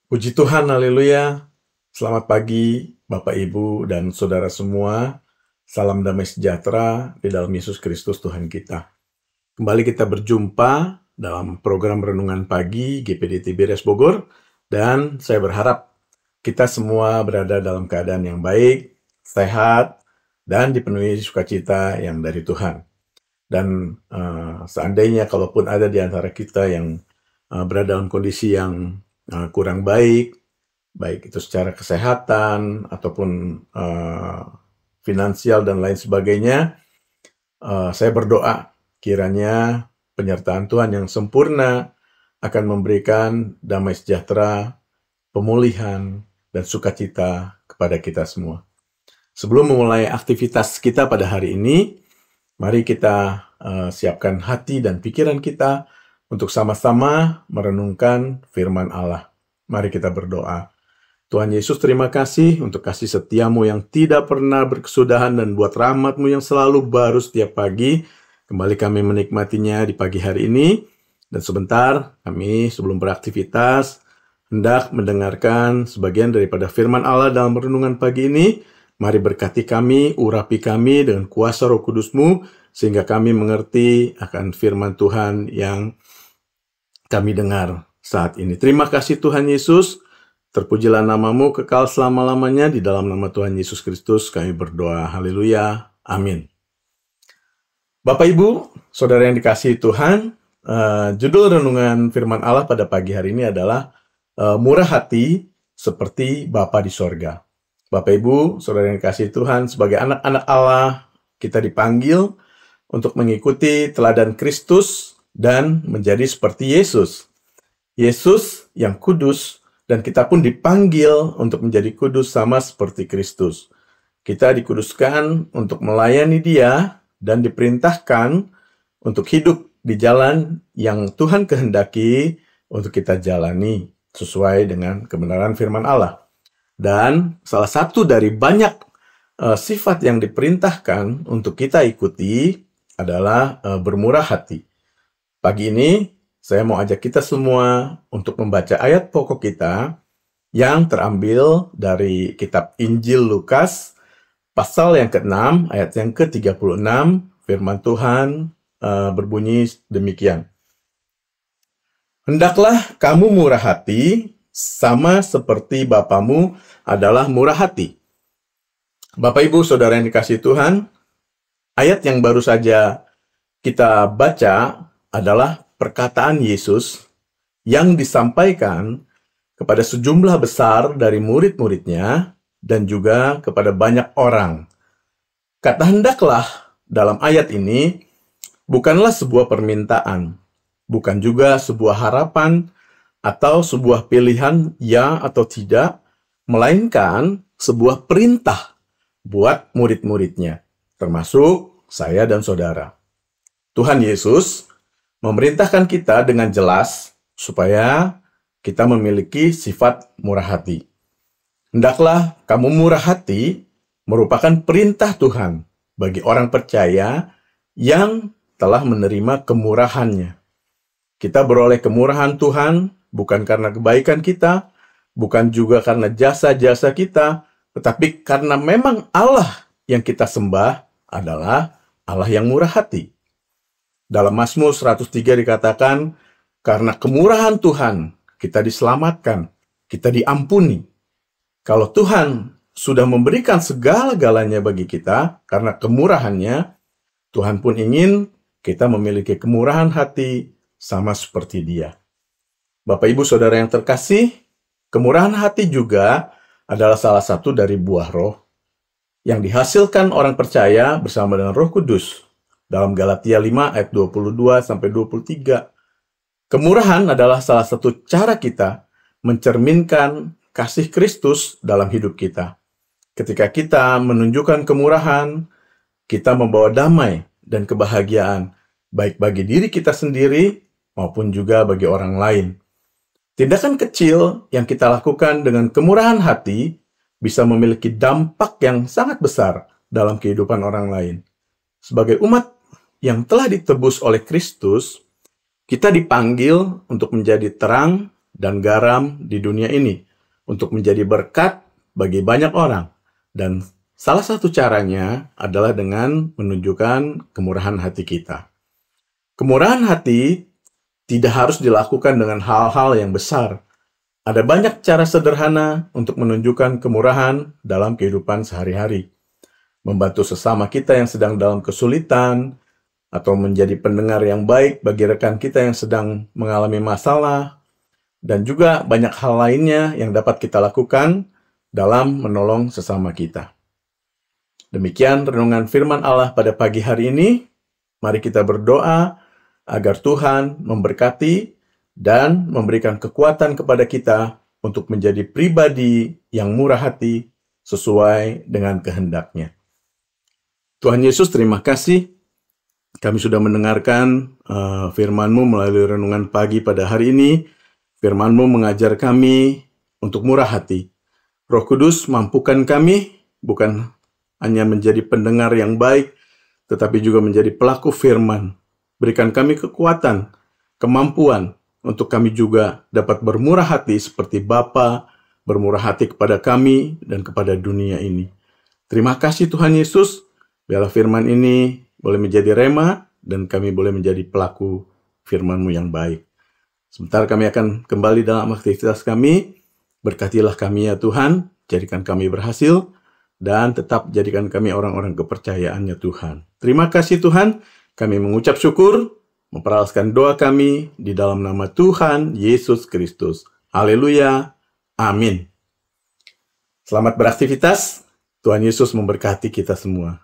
Puji Tuhan, haleluya. Selamat pagi, Bapak, Ibu, dan saudara semua. Salam damai sejahtera di dalam Yesus Kristus Tuhan kita. Kembali kita berjumpa dalam program Renungan Pagi GPD TBRS Bogor. Dan saya berharap kita semua berada dalam keadaan yang baik, sehat, dan dipenuhi sukacita yang dari Tuhan. Dan seandainya kalaupun ada di antara kita yang berada dalam kondisi yang kurang baik itu secara kesehatan ataupun finansial dan lain sebagainya, saya berdoa kiranya penyertaan Tuhan yang sempurna akan memberikan damai sejahtera, pemulihan, dan sukacita kepada kita semua. Sebelum memulai aktivitas kita pada hari ini, mari kita siapkan hati dan pikiran kita untuk sama-sama merenungkan firman Allah. Mari kita berdoa. Tuhan Yesus, terima kasih untuk kasih setiamu yang tidak pernah berkesudahan dan buat rahmatmu yang selalu baru setiap pagi. Kembali kami menikmatinya di pagi hari ini. Dan sebentar kami sebelum beraktivitas hendak mendengarkan sebagian daripada firman Allah dalam renungan pagi ini. Mari berkati kami, urapi kami dengan kuasa Roh Kudus-Mu, sehingga kami mengerti akan firman Tuhan yang kami dengar saat ini. Terima kasih Tuhan Yesus. Terpujilah namamu kekal selama-lamanya. Di dalam nama Tuhan Yesus Kristus kami berdoa. Haleluya. Amin. Bapak, Ibu, saudara yang dikasihi Tuhan, judul renungan firman Allah pada pagi hari ini adalah murah hati seperti Bapa di sorga. Bapak, Ibu, saudara yang dikasihi Tuhan, sebagai anak-anak Allah, kita dipanggil untuk mengikuti teladan Kristus dan menjadi seperti Yesus. Yesus yang kudus, dan kita pun dipanggil untuk menjadi kudus sama seperti Kristus. Kita dikuduskan untuk melayani Dia dan diperintahkan untuk hidup di jalan yang Tuhan kehendaki untuk kita jalani sesuai dengan kebenaran firman Allah. Dan salah satu dari banyak sifat yang diperintahkan untuk kita ikuti adalah bermurah hati. Pagi ini saya mau ajak kita semua untuk membaca ayat pokok kita yang terambil dari kitab Injil Lukas, pasal yang ke-6, ayat yang ke-36, firman Tuhan berbunyi demikian. Hendaklah kamu murah hati, sama seperti Bapamu adalah murah hati. Bapak, Ibu, saudara yang dikasihi Tuhan, ayat yang baru saja kita baca adalah perkataan Yesus yang disampaikan kepada sejumlah besar dari murid-muridnya dan juga kepada banyak orang. Kata hendaklah dalam ayat ini bukanlah sebuah permintaan, bukan juga sebuah harapan atau sebuah pilihan ya atau tidak, melainkan sebuah perintah buat murid-muridnya, termasuk saya dan saudara. Tuhan Yesus memerintahkan kita dengan jelas supaya kita memiliki sifat murah hati. Hendaklah kamu murah hati merupakan perintah Tuhan bagi orang percaya yang telah menerima kemurahannya. Kita beroleh kemurahan Tuhan bukan karena kebaikan kita, bukan juga karena jasa-jasa kita, tetapi karena memang Allah yang kita sembah adalah Allah yang murah hati. Dalam Mazmur 103 dikatakan, karena kemurahan Tuhan kita diselamatkan, kita diampuni. Kalau Tuhan sudah memberikan segala-galanya bagi kita, karena kemurahannya, Tuhan pun ingin kita memiliki kemurahan hati sama seperti Dia. Bapak, Ibu, saudara yang terkasih, kemurahan hati juga adalah salah satu dari buah roh yang dihasilkan orang percaya bersama dengan Roh Kudus. Dalam Galatia 5 ayat 22-23. Kemurahan adalah salah satu cara kita mencerminkan kasih Kristus dalam hidup kita. Ketika kita menunjukkan kemurahan, kita membawa damai dan kebahagiaan, baik bagi diri kita sendiri maupun juga bagi orang lain. Tindakan kecil yang kita lakukan dengan kemurahan hati bisa memiliki dampak yang sangat besar dalam kehidupan orang lain. Sebagai umat yang telah ditebus oleh Kristus, kita dipanggil untuk menjadi terang dan garam di dunia ini untuk menjadi berkat bagi banyak orang. Dan salah satu caranya adalah dengan menunjukkan kemurahan hati kita. Kemurahan hati tidak harus dilakukan dengan hal-hal yang besar. Ada banyak cara sederhana untuk menunjukkan kemurahan dalam kehidupan sehari-hari. Membantu sesama kita yang sedang dalam kesulitan, atau menjadi pendengar yang baik bagi rekan kita yang sedang mengalami masalah, dan juga banyak hal lainnya yang dapat kita lakukan dalam menolong sesama kita. Demikian renungan firman Allah pada pagi hari ini. Mari kita berdoa agar Tuhan memberkati dan memberikan kekuatan kepada kita untuk menjadi pribadi yang murah hati sesuai dengan kehendak-Nya. Tuhan Yesus, terima kasih. Kami sudah mendengarkan firman-Mu melalui renungan pagi pada hari ini. Firman-Mu mengajar kami untuk murah hati. Roh Kudus, mampukan kami bukan hanya menjadi pendengar yang baik, tetapi juga menjadi pelaku firman. Berikan kami kekuatan, kemampuan untuk kami juga dapat bermurah hati seperti Bapa bermurah hati kepada kami dan kepada dunia ini. Terima kasih Tuhan Yesus. Biarlah firman ini boleh menjadi rema dan kami boleh menjadi pelaku firman-Mu yang baik. Sebentar kami akan kembali dalam aktivitas kami. Berkatilah kami ya Tuhan, jadikan kami berhasil, dan tetap jadikan kami orang-orang kepercayaan-Nya Tuhan. Terima kasih Tuhan, kami mengucap syukur, memperalaskan doa kami di dalam nama Tuhan Yesus Kristus. Haleluya, amin. Selamat beraktivitas, Tuhan Yesus memberkati kita semua.